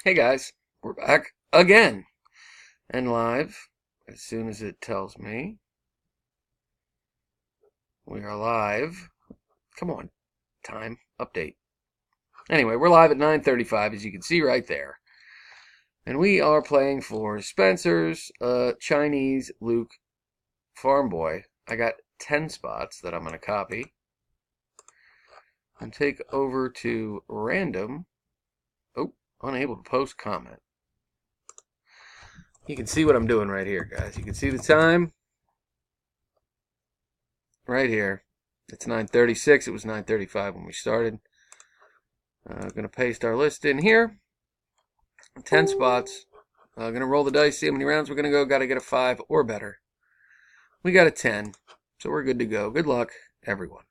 Hey guys, we're back again and live as soon as it tells me we are live. Come on, time update. Anyway, we're live at 9:35 as you can see right there. And we are playing for Spencer's Chinese Luke Farm Boy. I got 10 spots that I'm going to copy and take over to random. Oh, unable to post comment. You can see what I'm doing right here, guys. You can see the time right here. It's 9:36. It was 9:35 when we started. Going to paste our list in here. 10 spots. Going to roll the dice, see how many rounds we're going to go. Got to get a 5 or better. We got a 10, so we're good to go. Good luck, everyone.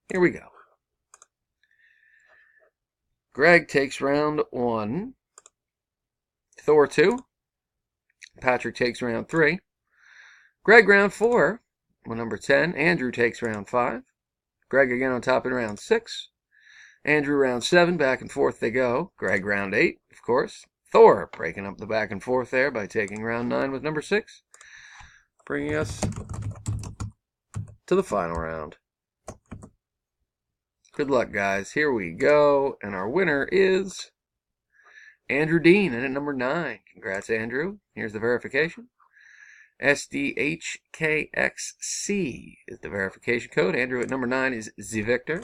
Here we go. Greg takes round 1. Thor 2. Patrick takes round 3. Greg round 4. Number 10. Andrew takes round 5. Greg again on top in round 6. Andrew round 7. Back and forth they go. Greg round 8, of course. Thor breaking up the back and forth there by taking round 9 with number 6. Bringing us to the final round. Good luck, guys. Here we go. And our winner is Andrew Dean, and at number 9. Congrats, Andrew. Here's the verification. SDHKXC is the verification code. Andrew at number 9 is Z-Victor.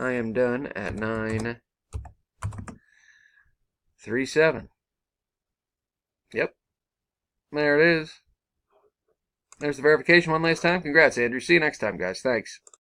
I am done at 9:37. Yep. There it is. There's the verification one last time. Congrats, Andrew. See you next time, guys. Thanks.